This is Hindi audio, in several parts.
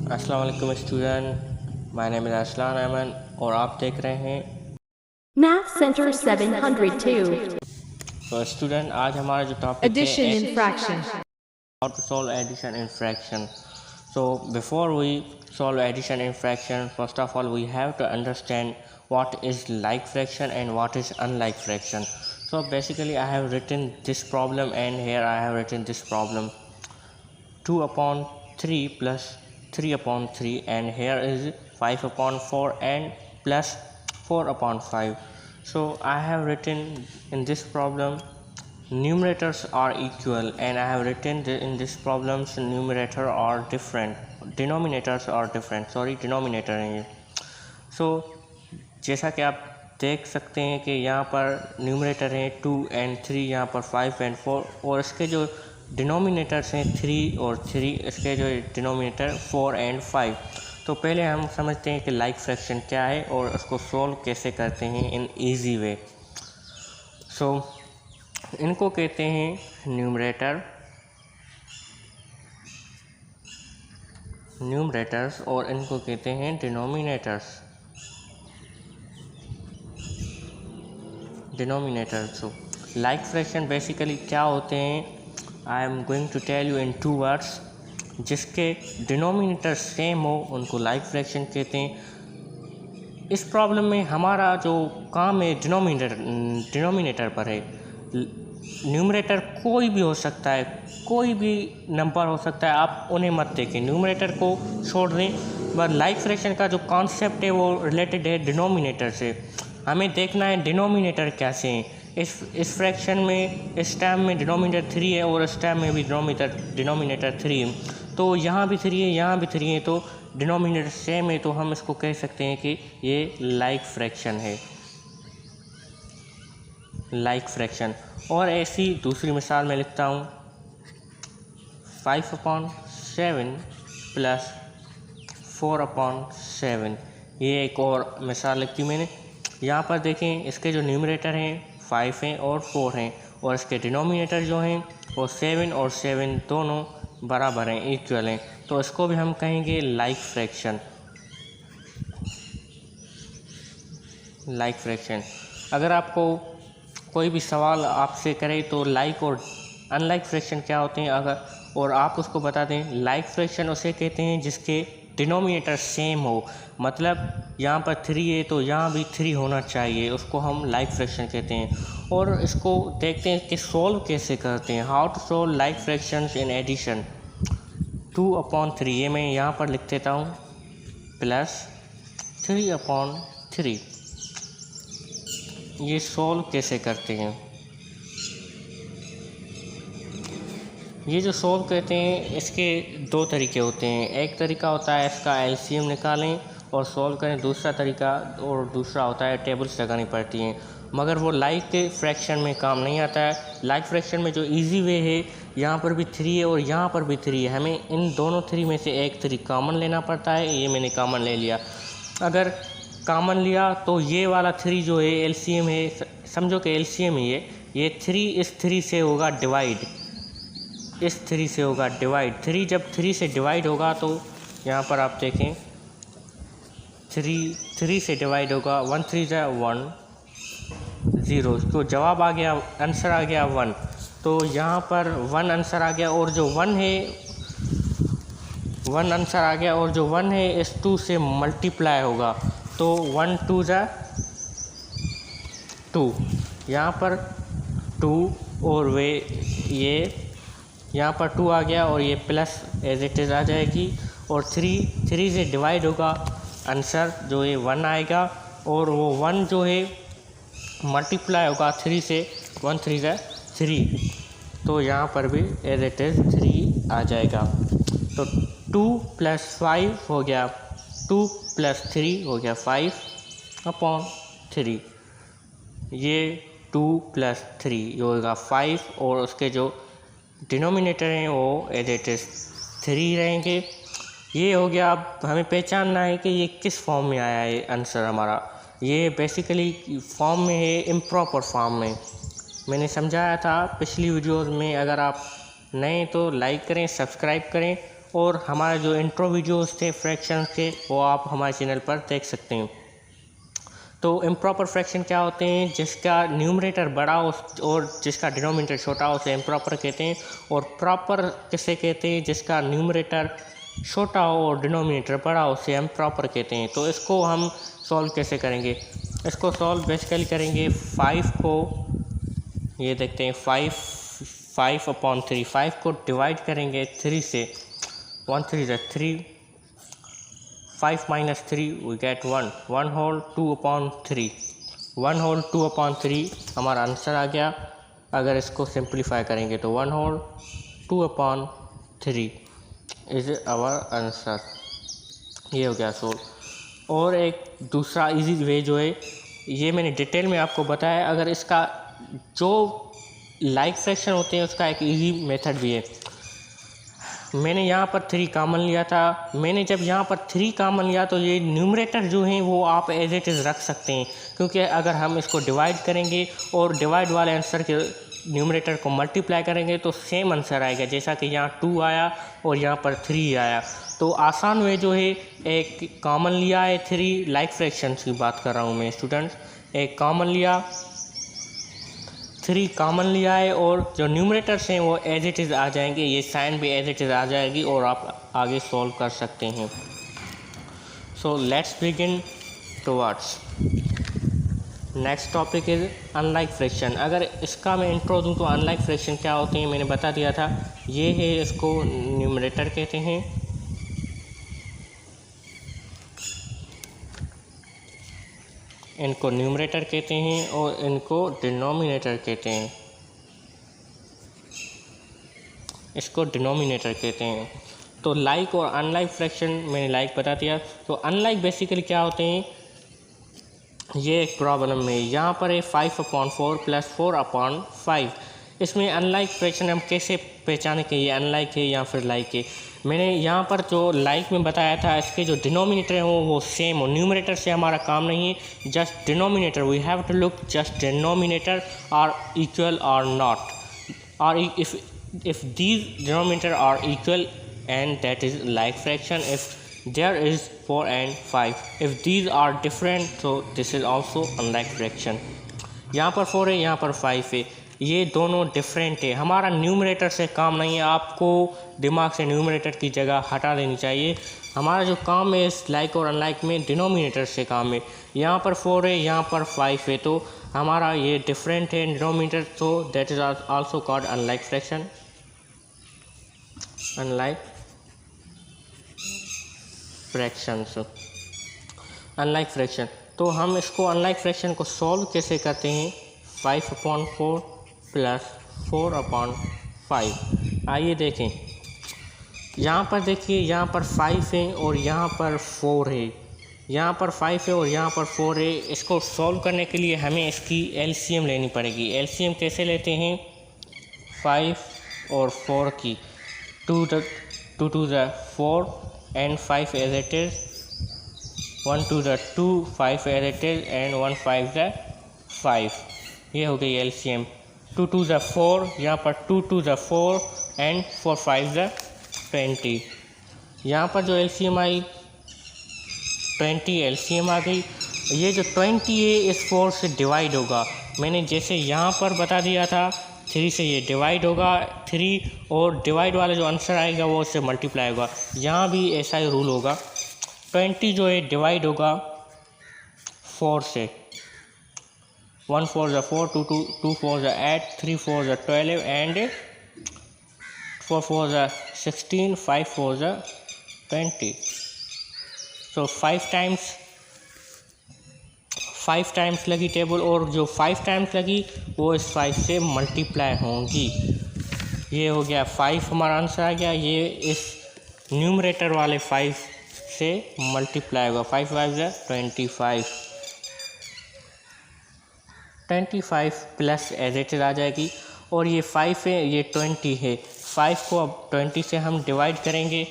अस्सलाम वालेकुम student, my name is Arsalan Aman और आप देख रहे हैं Math Center 702. तो स्टूडेंट आज हमारा जो टॉपिक Addition है and fraction. how to solve addition and fraction. So before we solve addition and fraction, first of all we have to understand what is like fraction and what is unlike fraction. So basically I have written this problem and here I have written this problem 2 upon 3 plus 3 upon 3 and here is 5 upon 4 and plus 4 upon 5. So I have written in this problem numerators are equal and I have written in this problem's numerator are different, denominators are different, denominator है ये. So जैसा कि आप देख सकते हैं कि यहाँ पर न्यूमरेटर हैं 2 and 3, यहाँ पर 5 and 4 और इसके जो डिनोमिनेटर्स हैं 3 और 3, इसके जो डिनोमिनेटर 4 and 5. तो पहले हम समझते हैं कि लाइक फ्रैक्शन क्या है और उसको सॉल्व कैसे करते हैं इन इजी वे. सो इनको कहते हैं न्यूमरेटर्स और इनको कहते हैं denominators. So like fraction basically क्या होते हैं, I am going to tell you in 2 words. जिसके डिनोमिनेटर सेम हो उनको लाइक फ्रैक्शन कहते हैं. इस प्रॉब्लम में हमारा जो काम है डिनोमिनेटर पर है. न्यूमरेटर कोई भी हो सकता है, कोई भी नंबर हो सकता है, आप उन्हें मत देखें, न्यूमरेटर को छोड़ दें. बट लाइक फ्रैक्शन का जो कॉन्सेप्ट है वो रिलेटेड है डिनोमिनेटर से. हमें देखना है डिनोमिनेटर कैसे हैं. इस फ्रैक्शन में इस टाइम में डिनोमिनेटर 3 है और इस टाइम में भी डिनोमिनेटर 3 है. तो यहाँ भी 3 है, यहाँ भी 3 है, तो डिनोमिनेटर सेम है, तो हम इसको कह सकते हैं कि ये लाइक फ्रैक्शन है, लाइक फ्रैक्शन. और ऐसी दूसरी मिसाल मैं लिखता हूँ 5 upon 7 प्लस 4 upon 7. ये एक और मिसाल लिखी मैंने. यहाँ पर देखें इसके जो न्यूमरेटर हैं 5 हैं और 4 हैं और इसके डिनोमिनेटर जो हैं वो 7 और 7 दोनों बराबर हैं, इक्वल हैं. तो इसको भी हम कहेंगे लाइक फ्रैक्शन. Like fraction. अगर आपको कोई भी सवाल आपसे करे तो लाइक और अनलाइक फ्रैक्शन क्या होते हैं अगर और आप उसको बता दें. लाइक फ्रैक्शन उसे कहते हैं जिसके डिनोमिनेटर सेम हो, मतलब यहाँ पर 3 है तो यहाँ भी 3 होना चाहिए, उसको हम लाइक फ्रैक्शन कहते हैं. और इसको देखते हैं कि सॉल्व कैसे करते हैं. How to solve like fractions in addition. 2 upon 3 ये मैं यहाँ पर लिख देता हूँ प्लस 3 upon 3. ये सॉल्व कैसे करते हैं. ये जो सॉल्व कहते हैं इसके 2 तरीके होते हैं. एक तरीका होता है इसका एलसीएम निकालें और सॉल्व करें, दूसरा तरीका और दूसरा होता है टेबल्स लगानी पड़ती हैं, मगर वो लाइक के फ्रैक्शन में काम नहीं आता है. लाइक फ्रैक्शन में जो इजी वे है, यहाँ पर भी 3 है और यहाँ पर भी 3 है, हमें इन दोनों 3 में से एक 3 कॉमन लेना पड़ता है. ये मैंने कॉमन ले लिया. अगर कॉमन लिया तो ये वाला 3 जो है एलसीएम है, समझो कि एलसीएम है ये 3 इस 3 से होगा डिवाइड, इस 3 से होगा डिवाइड. 3 जब 3 से डिवाइड होगा तो यहाँ पर आप देखें 3 से डिवाइड होगा, 1 3 जा 1 0, तो जवाब आ गया, आंसर आ गया 1. तो यहाँ पर 1 आंसर आ गया और जो 1 है 1 आंसर आ गया और जो 1 है इस 2 से मल्टीप्लाई होगा, तो 1 2 जा 2, यहाँ पर 2 और वे ये यहाँ पर 2 आ गया और ये प्लस एज इट इज़ आ जाएगी. और 3 से डिवाइड होगा, आंसर जो है 1 आएगा और वो 1 जो है मल्टीप्लाई होगा 3 से, 1 3 जा 3, तो यहाँ पर भी एज इट इज़ 3 आ जाएगा. तो 2 + 5 हो गया, 2 + 3 हो गया 5 upon 3. ये 2 + 3 होगा 5 और उसके जो डिनोमिनेटर हैं वो एज इट इज़ 3 रहेंगे. ये हो गया. अब हमें पहचानना है कि ये किस फॉर्म में आया है आंसर हमारा. ये बेसिकली फॉर्म में है, इम्प्रॉपर फॉर्म में. मैंने समझाया था पिछली वीडियोस में. अगर आप नए तो लाइक करें, सब्सक्राइब करें और हमारे जो इंट्रो वीडियोस थे फ्रैक्शन के वो आप हमारे चैनल पर देख सकते हैं। तो इम्प्रॉपर फ्रैक्शन क्या होते हैं, जिसका न्यूमरेटर बड़ा हो और जिसका डिनोमिनेटर छोटा हो उसे इम्प्रॉपर कहते हैं। और प्रॉपर किसे कहते हैं, जिसका न्यूमरेटर छोटा हो और डिनोमिनेटर बड़ा हो उसे इम्प्रॉपर कहते हैं। तो इसको हम सॉल्व कैसे करेंगे, इसको सॉल्व बेसिकली करेंगे 5 को, ये देखते हैं 5/3, 5 को डिवाइड करेंगे 3 से, 1 3 is 3, 5 minus 3 we get 1, 1 whole 2/3, 1 whole 2/3 हमारा आंसर आ गया। अगर इसको सिंप्लीफाई करेंगे तो 1 whole 2/3 इज आवर आंसर। ये हो गया सोल्व। और एक दूसरा इजी वे जो है, ये मैंने डिटेल में आपको बताया, अगर इसका जो लाइक फ्रैक्शन होते हैं उसका एक इजी मेथड भी है। मैंने यहाँ पर 3 कॉमन लिया था, मैंने जब यहाँ पर 3 कॉमन लिया तो ये न्यूमरेटर जो हैं वो आप एज इट इज़ रख सकते हैं, क्योंकि अगर हम इसको डिवाइड करेंगे और डिवाइड वाले आंसर के न्यूमरेटर को मल्टीप्लाई करेंगे तो सेम आंसर आएगा, जैसा कि यहाँ 2 आया और यहाँ पर 3 आया। तो आसान वे जो है, एक कॉमन लिया है 3, लाइक फ्रैक्शंस की बात कर रहा हूँ मैं स्टूडेंट्स, एक कॉमन लिया 3 कॉमन लिया है और जो न्यूमरेटर्स हैं वो एज इट इज़ आ जाएंगे, ये साइन भी एज इट इज़ आ जाएगी और आप आगे सॉल्व कर सकते हैं। So let's begin towards next topic is unlike fraction. अगर इसका मैं इंट्रो दूं तो अनलाइक फ्रैक्शन क्या होते हैं मैंने बता दिया था। ये है, इसको न्यूमरेटर कहते हैं, इनको न्यूमरेटर कहते हैं और इनको डिनोमिनेटर कहते हैं, इसको डिनोमिनेटर कहते हैं। तो लाइक और अनलाइक फ्रैक्शन मैंने लाइक बता दिया। तो अनलाइक बेसिकली क्या होते हैं, ये एक प्रॉब्लम में यहाँ पर है 5/4 + 4/5। इसमें अनलाइक फ्रैक्शन हम कैसे पहचाने कि ये अनलाइक है या फिर लाइक है। मैंने यहाँ पर जो लाइक में बताया था, इसके जो डिनोमिनेटर हो वो सेम हो, न्यूमरेटर से हमारा काम नहीं है, just denominator, we have to look just denominator are equal और नॉट, और if these denominator are equal and that is like fraction, if there is 4 and 5, if these are different so this is also unlike fraction। यहाँ पर 4 है, यहाँ पर 5 है, ये दोनों डिफरेंट है, हमारा न्यूमरेटर से काम नहीं है। आपको दिमाग से न्यूमरेटर की जगह हटा देनी चाहिए। हमारा जो काम है इस लाइक और अनलाइक में डिनोमिनेटर से काम है। यहाँ पर 4 है, यहाँ पर 5 है, तो हमारा ये डिफरेंट है डिनोमिनेटर, तो that is also called unlike fraction, unlike fractions, unlike fraction. तो हम इसको अनलाइक फ्रैक्शन को सॉल्व कैसे करते हैं, 5/4 + 4/5। आइए देखें, यहाँ पर देखिए, यहाँ पर 5 है और यहाँ पर 4 है, यहाँ पर 5 है और यहाँ पर 4 है। इसको सॉल्व करने के लिए हमें इसकी एलसीएम लेनी पड़ेगी। एलसीएम कैसे लेते हैं, 5 और 4 की, 2 to the 4 and 5 as it is, 1 to the 2, 5 as it is and 1 5 the 5। ये हो गई एलसीएम। 2 to the 4, यहाँ पर 2 to the 4 and 4 5 the 20। यहाँ पर जो एलसीएम आई 20 एलसीएम आ गई। ये जो 20 है इस 4 से डिवाइड होगा, मैंने जैसे यहाँ पर बता दिया था 3 से ये डिवाइड होगा 3, और डिवाइड वाला जो आंसर आएगा वो उससे मल्टीप्लाई होगा। यहाँ भी ऐसा ही रूल होगा, 20 जो है डिवाइड होगा 4 से, 1 4 the 4, 2 4 the 8, 3 4 the 12 and 4 4 the 16, 5 4 the 20। तो 5 टाइम्स लगी टेबल, और जो 5 टाइम्स लगी वो इस 5 से मल्टीप्लाई होंगी। ये हो गया 5 हमारा आंसर आ गया, ये इस न्यूमरेटर वाले 5 से मल्टीप्लाई होगा, 5 5 the 25, 25 plus as it is आ जाएगी। और ये 5 है, ये 20 है, 5 को अब 20 से हम डिवाइड करेंगे,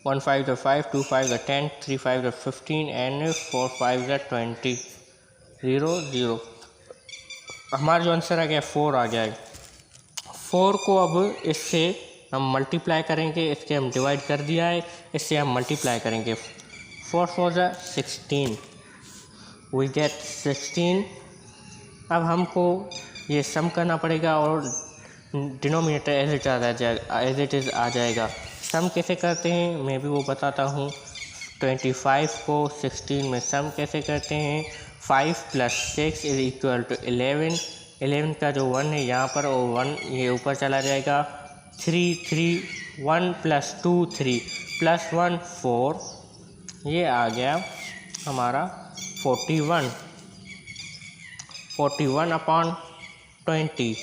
1 5 the 5, 2 5 the 10, 3 5 the 15 and 4 5 the 20, 0 0। हमारा जो आंसर आ गया 4 आ गया। 4 को अब इससे हम मल्टीप्लाई करेंगे, इसके हम डिवाइड कर दिया है, इससे हम मल्टीप्लाई करेंगे। 4 4 16, वी गेट 16। अब हमको ये सम करना पड़ेगा और डिनोमिनेटर एज इट इज़ आ जाएगा। सम कैसे करते हैं मैं भी वो बताता हूँ। 25 को 16 में सम कैसे करते हैं। 5 + 6 = 11। 11 का जो 1 है यहाँ पर, और 1 ये ऊपर चला जाएगा। 3 3 1 + 2 3 + 1 4, ये आ गया हमारा 41। 41/20।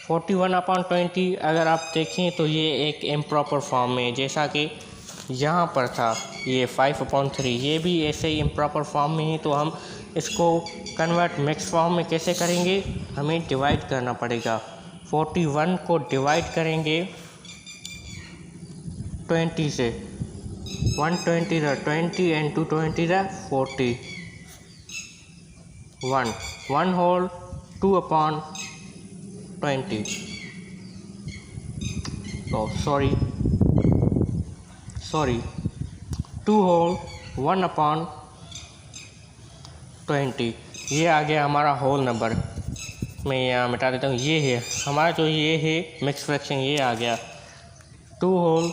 41/20 अगर आप देखें तो ये एक इम्प्रॉपर फॉर्म में, जैसा कि यहाँ पर था ये 5/3, ये भी ऐसे ही इम्प्रॉपर फॉर्म में है। तो हम इसको कन्वर्ट मिक्स फॉर्म में कैसे करेंगे, हमें डिवाइड करना पड़ेगा। 41 को डिवाइड करेंगे 20 से। 120 20 and 220 40। 1 whole 2/20। sorry 2 whole 1/20। ये आ गया हमारा होल नंबर। मैं यहाँ मिटा देता हूँ। ये है हमारा जो ये है मिक्स फ्रैक्शन, ये आ गया 2 whole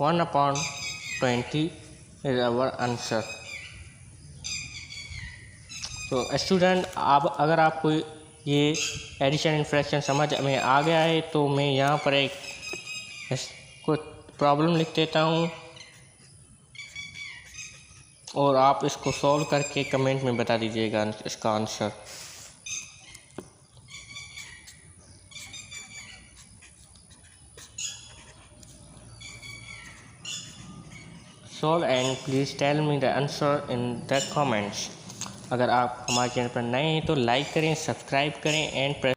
1/20 इज आवर आंसर। तो स्टूडेंट, आप अगर आपको ये एडिशन एंड फ्रैक्शन समझ में आ गया है तो मैं यहाँ पर एक कुछ प्रॉब्लम लिख देता हूँ और आप इसको सॉल्व करके कमेंट में बता दीजिएगा इसका answer. Solve and please tell me the answer in the comments. अगर आप हमारे चैनल पर नए हैं तो लाइक करें, सब्सक्राइब करें एंड प्रेस